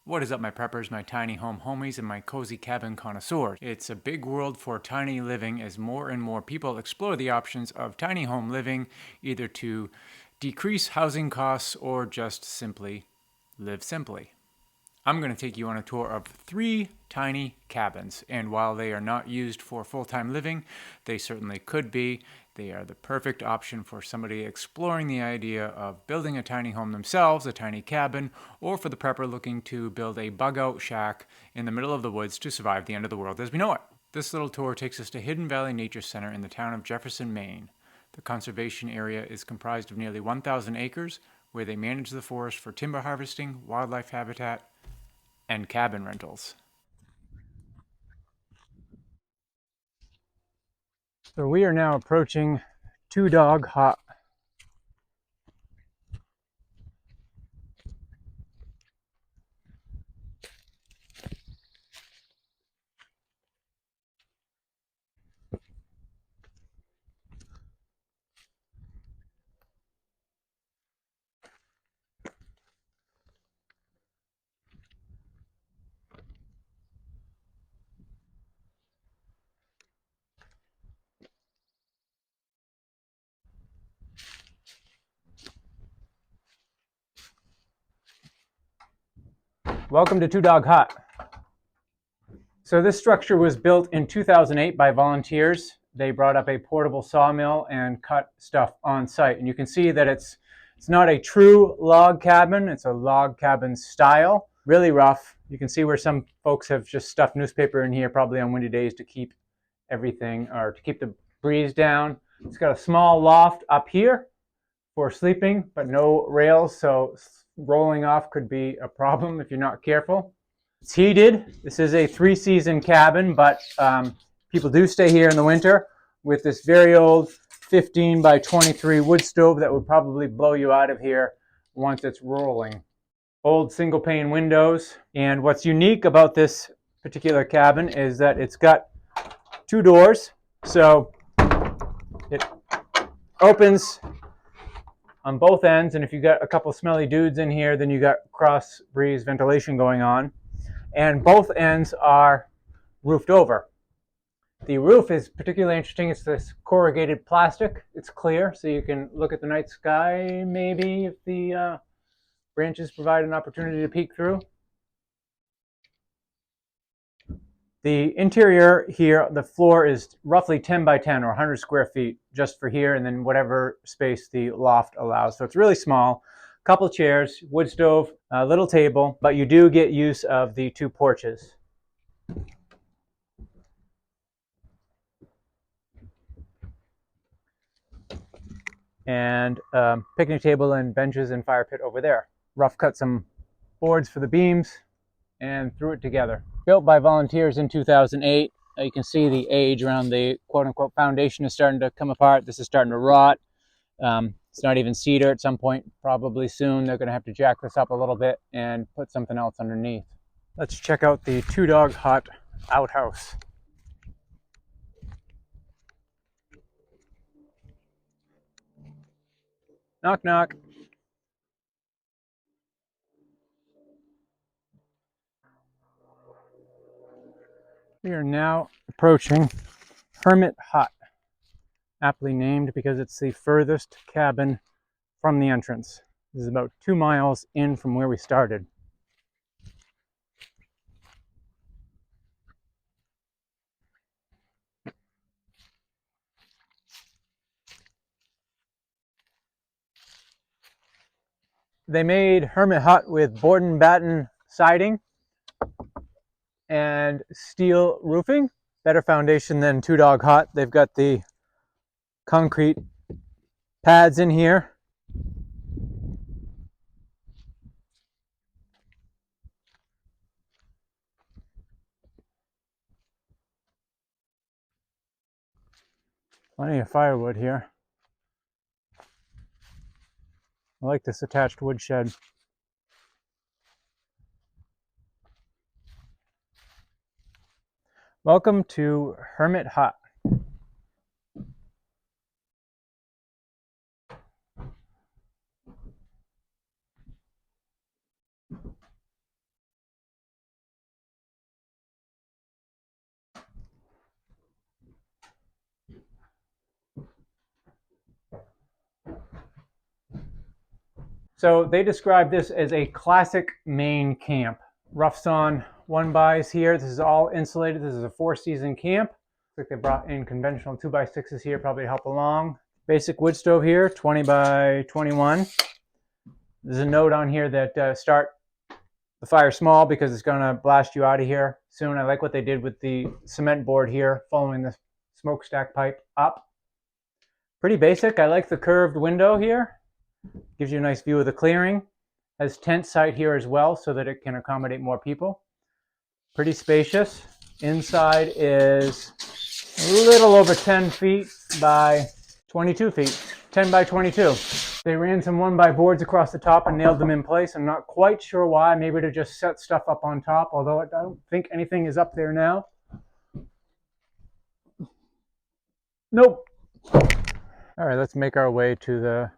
What is up, my preppers, my tiny home homies, and my cozy cabin connoisseurs? It's a big world for tiny living as more and more people explore the options of tiny home living, either to decrease housing costs or just simply live simply. I'm going to take you on a tour of 3 tiny cabins, and while they are not used for full-time living, they certainly could be. They are the perfect option for somebody exploring the idea of building a tiny home themselves, a tiny cabin, or for the prepper looking to build a bug-out shack in the middle of the woods to survive the end of the world as we know it. This little tour takes us to Hidden Valley Nature Center in the town of Jefferson, Maine. The conservation area is comprised of nearly 1,000 acres, where they manage the forest for timber harvesting, wildlife habitat, and cabin rentals. So we are now approaching Two Dog Hot. Welcome to Two Dog Hut. So this structure was built in 2008 by volunteers. They brought up a portable sawmill and cut stuff on site. And you can see that it's not a true log cabin. It's a log cabin style. Really rough. You can see where some folks have just stuffed newspaper in here, probably on windy days, to keep everything, or to keep the breeze down. It's got a small loft up here for sleeping, but no rails, so rolling off could be a problem if you're not careful. It's heated. This is a 3-season cabin, but people do stay here in the winter with this very old 15 by 23 wood stove that would probably blow you out of here once it's rolling. Old single pane windows. And what's unique about this particular cabin is that it's got 2 doors. So it opens on both ends, and if you got a couple smelly dudes in here, then you got cross breeze ventilation going on. And both ends are roofed over. The roof is particularly interesting. It's this corrugated plastic. It's clear, so you can look at the night sky, maybe, if the branches provide an opportunity to peek through. The interior here, the floor is roughly 10 by 10 or 100 square feet just for here, and then whatever space the loft allows. So it's really small. Couple chairs, wood stove, a little table, but you do get use of the 2 porches. And picnic table and benches and fire pit over there. Rough cut some boards for the beams and threw it together. Built by volunteers in 2008. You can see the age around the quote-unquote foundation is starting to come apart. This is starting to rot. It's not even cedar. At some point, probably soon, they're going to have to jack this up a little bit and put something else underneath. Let's check out the Two Dog Hut outhouse. Knock, knock. We are now approaching Hermit Hot, aptly named because it's the furthest cabin from the entrance. This is about 2 miles in from where we started. They made Hermit Hut with board and batten siding and steel roofing. Better foundation than Two Dog Hut. They've got the concrete pads in here. Plenty of firewood here. I like this attached wood shed. Welcome to Hermit Hut. So they describe this as a classic Maine camp. Rough sawn 1x here. This is all insulated. This is a 4-season camp. Looks like they brought in conventional 2x6s here, probably to help along. Basic wood stove here, 20 by 21. There's a note on here that start the fire small because it's going to blast you out of here soon. I like what they did with the cement board here, following the smokestack pipe up. Pretty basic. I like the curved window here. Gives you a nice view of the clearing. Has tent site here as well so that it can accommodate more people. Pretty spacious. Inside is a little over 10 feet by 22 feet. 10 by 22. They ran some 1x boards across the top and nailed them in place. I'm not quite sure why. Maybe to just set stuff up on top, although I don't think anything is up there now. Nope. All right, let's make our way to the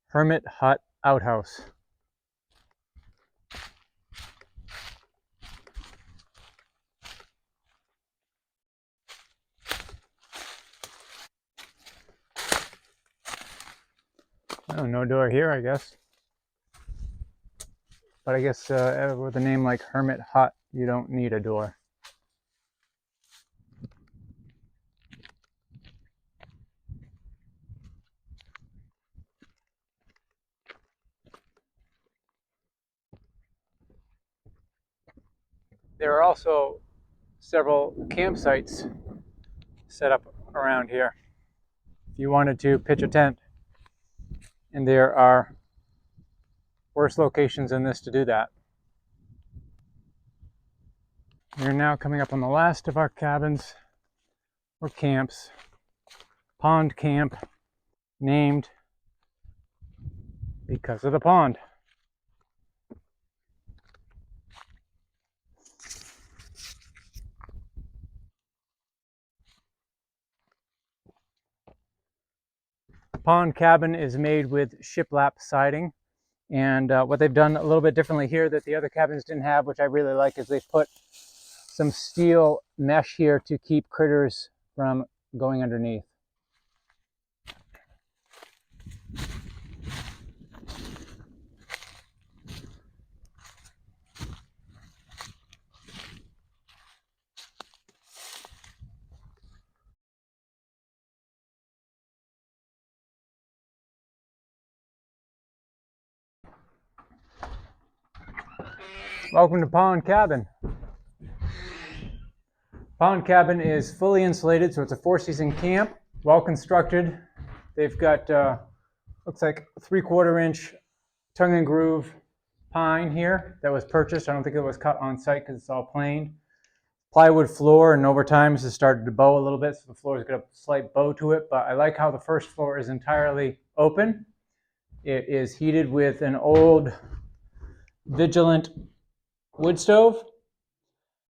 Hermit Hot outhouse. Oh, no door here, I guess. But I guess with a name like Hermit Hot, you don't need a door. There are also several campsites set up around here if you wanted to pitch a tent. And there are worse locations than this to do that. We're now coming up on the last of our cabins or camps. Pond Camp, named because of the pond. The pond cabin is made with shiplap siding, and what they've done a little bit differently here that the other cabins didn't have, which I really like, is they've put some steel mesh here to keep critters from going underneath. Welcome to Pond Cabin. Pond Cabin is fully insulated, so it's a 4-season camp, well constructed. They've got, looks like a 3/4 inch tongue and groove pine here that was purchased. I don't think it was cut on site because it's all planed. Plywood floor, and over time this has started to bow a little bit, so the floor has got a slight bow to it, but I like how the first floor is entirely open. It is heated with an old Vigilant wood stove.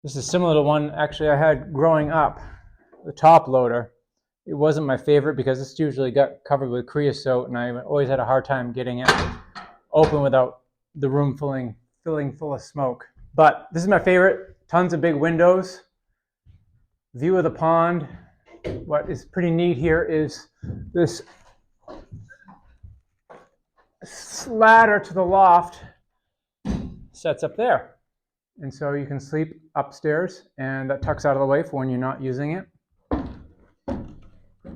This is similar to one actually I had growing up, the top loader. It wasn't my favorite because it's usually got covered with creosote, and I always had a hard time getting it open without the room filling full of smoke. But this is my favorite. Tons of big windows. View of the pond. What is pretty neat here is this ladder to the loft sets up there. And so you can sleep upstairs, and that tucks out of the way for when you're not using it.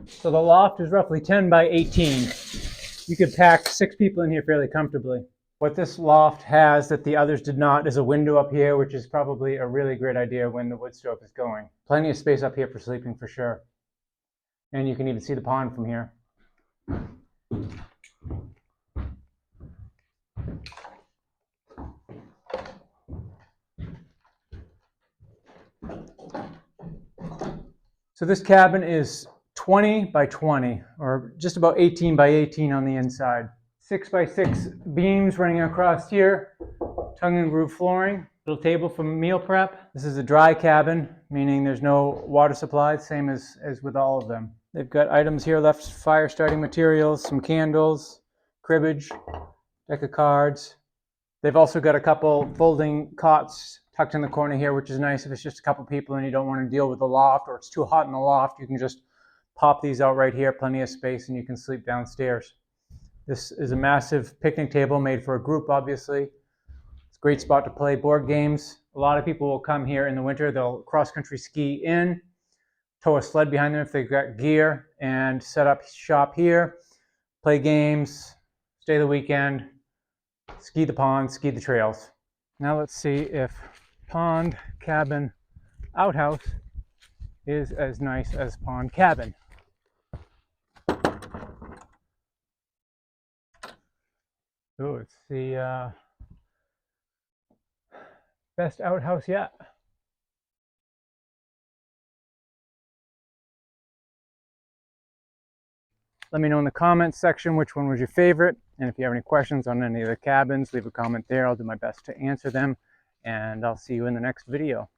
So the loft is roughly 10 by 18. You could pack 6 people in here fairly comfortably. What this loft has that the others did not is a window up here, which is probably a really great idea when the wood stove is going. Plenty of space up here for sleeping for sure. And you can even see the pond from here. So this cabin is 20 by 20, or just about 18 by 18 on the inside. 6 by 6 beams running across here, tongue and groove flooring, little table for meal prep. This is a dry cabin, meaning there's no water supply, same as with all of them. They've got items here left, fire starting materials, some candles, cribbage, deck of cards. They've also got a couple folding cots tucked in the corner here, which is nice if it's just a couple people and you don't want to deal with the loft, or it's too hot in the loft. You can just pop these out right here, plenty of space, and you can sleep downstairs. This is a massive picnic table made for a group, obviously. It's a great spot to play board games. A lot of people will come here in the winter. They'll cross-country ski in, tow a sled behind them if they've got gear, and set up shop here, play games, stay the weekend, ski the pond, ski the trails. Now let's see if pond, cabin, outhouse is as nice as pond cabin. Oh, it's the best outhouse yet. Let me know in the comments section which one was your favorite, and if you have any questions on any of the cabins, leave a comment there. I'll do my best to answer them, and I'll see you in the next video.